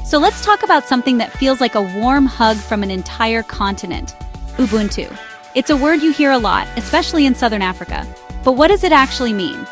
So let's talk about something that feels like a warm hug from an entire continent: Ubuntu. It's a word you hear a lot, especially in Southern Africa. But what does it actually mean?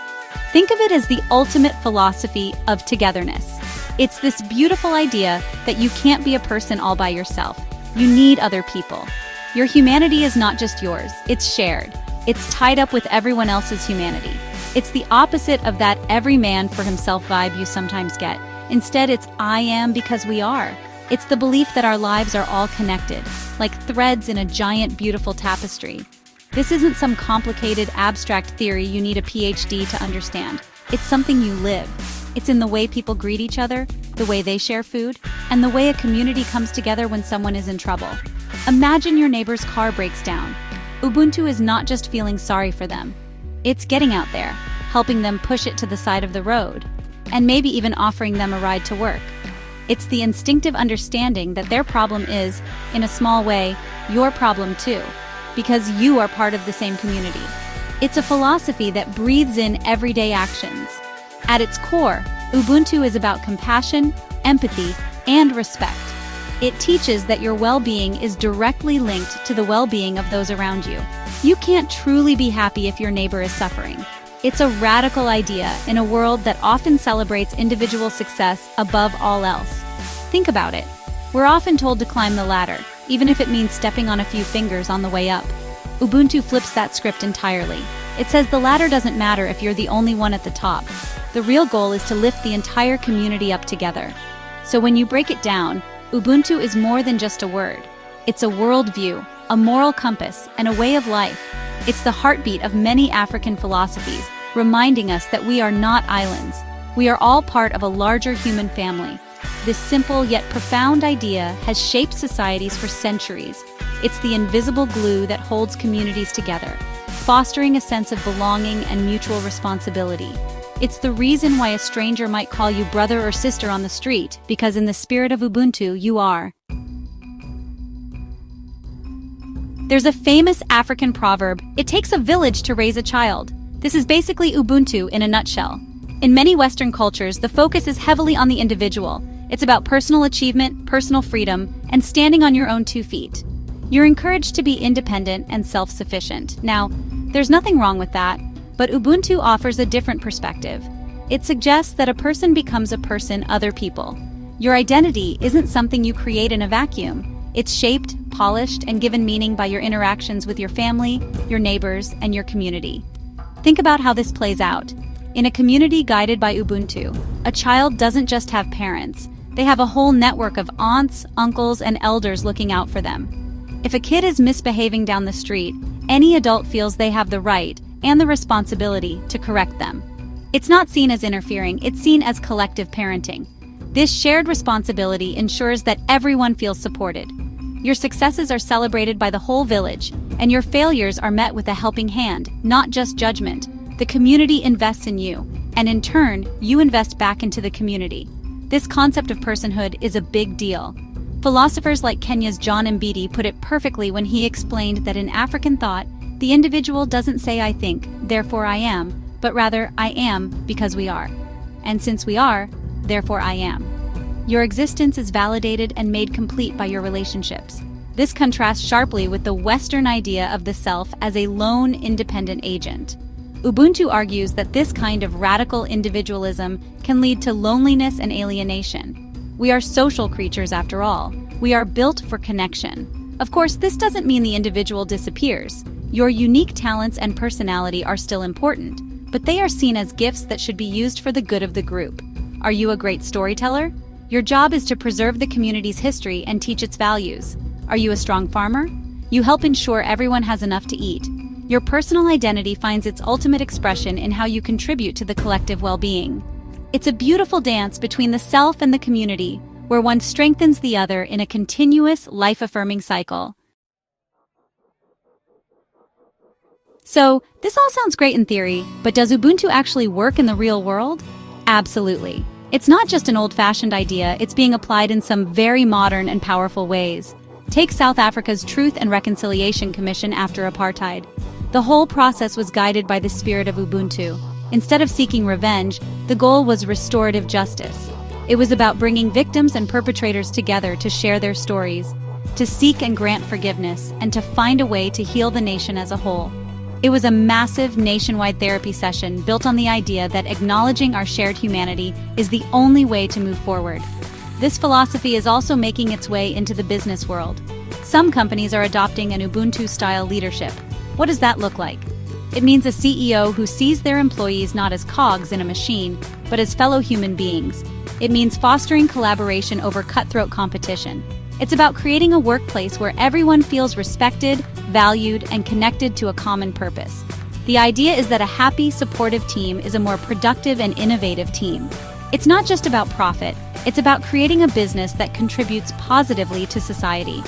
Think of it as the ultimate philosophy of togetherness. It's this beautiful idea that you can't be a person all by yourself. You need other people. Your humanity is not just yours, it's shared. It's tied up with everyone else's humanity. It's the opposite of that every man for himself vibe you sometimes get. Instead, it's I am because we are. It's the belief that our lives are all connected, like threads in a giant, beautiful tapestry. This isn't some complicated, abstract theory you need a PhD to understand. It's something you live. It's in the way people greet each other, the way they share food, and the way a community comes together when someone is in trouble. Imagine your neighbor's car breaks down. Ubuntu is not just feeling sorry for them. It's getting out there, helping them push it to the side of the road, and maybe even offering them a ride to work. It's the instinctive understanding that their problem is, in a small way, your problem too, because you are part of the same community. It's a philosophy that breathes in everyday actions. At its core, Ubuntu is about compassion, empathy, and respect. It teaches that your well-being is directly linked to the well-being of those around you. You can't truly be happy if your neighbor is suffering. It's a radical idea in a world that often celebrates individual success above all else. Think about it. We're often told to climb the ladder, even if it means stepping on a few fingers on the way up. Ubuntu flips that script entirely. It says the ladder doesn't matter if you're the only one at the top. The real goal is to lift the entire community up together. So when you break it down, Ubuntu is more than just a word. It's a worldview, a moral compass, and a way of life. It's the heartbeat of many African philosophies, reminding us that we are not islands. We are all part of a larger human family. This simple yet profound idea has shaped societies for centuries. It's the invisible glue that holds communities together, fostering a sense of belonging and mutual responsibility. It's the reason why a stranger might call you brother or sister on the street, because in the spirit of Ubuntu, you are. There's a famous African proverb, "It takes a village to raise a child." This is basically Ubuntu in a nutshell. In many Western cultures, the focus is heavily on the individual. It's about personal achievement, personal freedom, and standing on your own 2 feet. You're encouraged to be independent and self-sufficient. Now, there's nothing wrong with that, but Ubuntu offers a different perspective. It suggests that a person becomes a person other people. Your identity isn't something you create in a vacuum. It's shaped, polished, and given meaning by your interactions with your family, your neighbors, and your community. Think about how this plays out. In a community guided by Ubuntu, a child doesn't just have parents. They have a whole network of aunts, uncles, and elders looking out for them. If a kid is misbehaving down the street, any adult feels they have the right and the responsibility to correct them. It's not seen as interfering, it's seen as collective parenting. This shared responsibility ensures that everyone feels supported. Your successes are celebrated by the whole village, and your failures are met with a helping hand, not just judgment. The community invests in you, and in turn, you invest back into the community. This concept of personhood is a big deal. Philosophers like Kenya's John Mbiti put it perfectly when he explained that in African thought, the individual doesn't say I think, therefore I am, but rather I am because we are. And since we are, therefore I am. Your existence is validated and made complete by your relationships. This contrasts sharply with the Western idea of the self as a lone, independent agent. Ubuntu argues that this kind of radical individualism can lead to loneliness and alienation. We are social creatures after all. We are built for connection. Of course, this doesn't mean the individual disappears. Your unique talents and personality are still important, but they are seen as gifts that should be used for the good of the group. Are you a great storyteller? Your job is to preserve the community's history and teach its values. Are you a strong farmer? You help ensure everyone has enough to eat. Your personal identity finds its ultimate expression in how you contribute to the collective well-being. It's a beautiful dance between the self and the community, where one strengthens the other in a continuous, life-affirming cycle. So, this all sounds great in theory, but does Ubuntu actually work in the real world? Absolutely. It's not just an old-fashioned idea, it's being applied in some very modern and powerful ways. Take South Africa's Truth and Reconciliation Commission after apartheid. The whole process was guided by the spirit of Ubuntu. Instead of seeking revenge, the goal was restorative justice. It was about bringing victims and perpetrators together to share their stories, to seek and grant forgiveness, and to find a way to heal the nation as a whole. It was a massive nationwide therapy session built on the idea that acknowledging our shared humanity is the only way to move forward. This philosophy is also making its way into the business world. Some companies are adopting an Ubuntu-style leadership. What does that look like? It means a CEO who sees their employees not as cogs in a machine, but as fellow human beings. It means fostering collaboration over cutthroat competition. It's about creating a workplace where everyone feels respected, valued, and connected to a common purpose. The idea is that a happy, supportive team is a more productive and innovative team. It's not just about profit, it's about creating a business that contributes positively to society.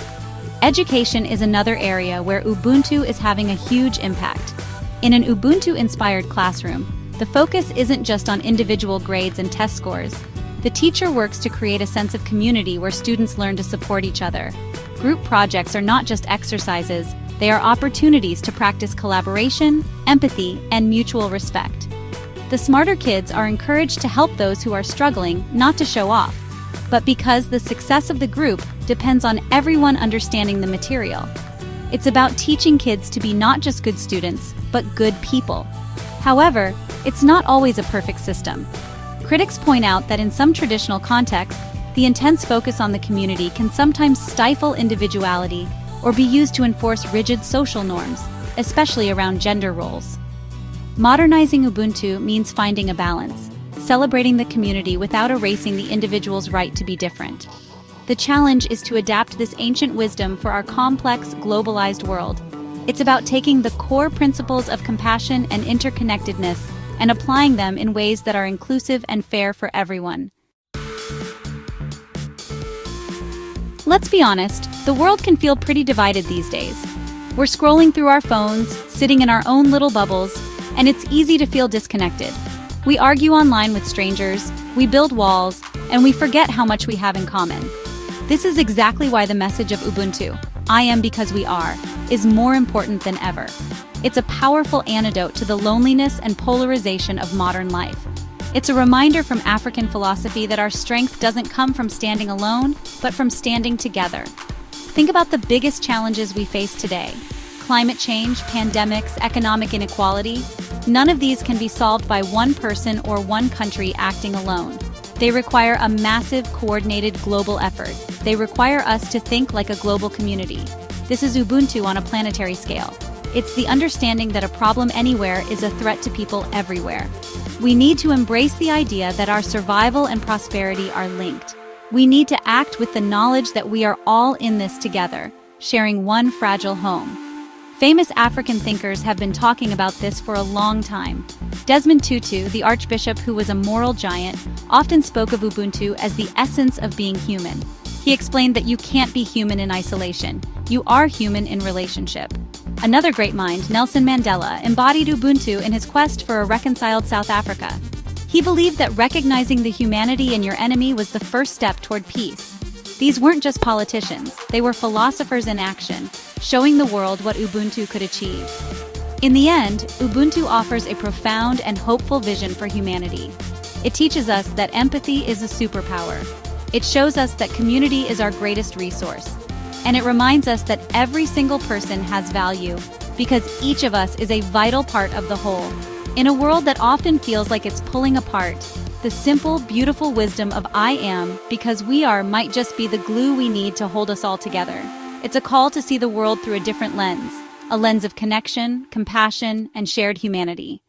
Education is another area where Ubuntu is having a huge impact. In an Ubuntu-inspired classroom, the focus isn't just on individual grades and test scores. The teacher works to create a sense of community where students learn to support each other. Group projects are not just exercises, they are opportunities to practice collaboration, empathy, and mutual respect. The smarter kids are encouraged to help those who are struggling, not to show off, but because the success of the group depends on everyone understanding the material. It's about teaching kids to be not just good students, but good people. However, it's not always a perfect system. Critics point out that in some traditional contexts, the intense focus on the community can sometimes stifle individuality or be used to enforce rigid social norms, especially around gender roles. Modernizing Ubuntu means finding a balance, celebrating the community without erasing the individual's right to be different. The challenge is to adapt this ancient wisdom for our complex, globalized world. It's about taking the core principles of compassion and interconnectedness and applying them in ways that are inclusive and fair for everyone. Let's be honest, the world can feel pretty divided these days. We're scrolling through our phones, sitting in our own little bubbles, and it's easy to feel disconnected. We argue online with strangers, we build walls, and we forget how much we have in common. This is exactly why the message of Ubuntu, "I am because we are," is more important than ever. It's a powerful antidote to the loneliness and polarization of modern life. It's a reminder from African philosophy that our strength doesn't come from standing alone, but from standing together. Think about the biggest challenges we face today: climate change, pandemics, economic inequality. None of these can be solved by one person or one country acting alone. They require a massive, coordinated global effort. They require us to think like a global community. This is Ubuntu on a planetary scale. It's the understanding that a problem anywhere is a threat to people everywhere. We need to embrace the idea that our survival and prosperity are linked. We need to act with the knowledge that we are all in this together, sharing one fragile home. Famous African thinkers have been talking about this for a long time. Desmond Tutu, the archbishop who was a moral giant, often spoke of Ubuntu as the essence of being human. He explained that you can't be human in isolation. You are human in relationship. Another great mind, Nelson Mandela, embodied Ubuntu in his quest for a reconciled South Africa. He believed that recognizing the humanity in your enemy was the first step toward peace. These weren't just politicians, they were philosophers in action, showing the world what Ubuntu could achieve. In the end, Ubuntu offers a profound and hopeful vision for humanity. It teaches us that empathy is a superpower. It shows us that community is our greatest resource. And it reminds us that every single person has value, because each of us is a vital part of the whole. In a world that often feels like it's pulling apart, the simple, beautiful wisdom of "I am because we are" might just be the glue we need to hold us all together. It's a call to see the world through a different lens, a lens of connection, compassion, and shared humanity.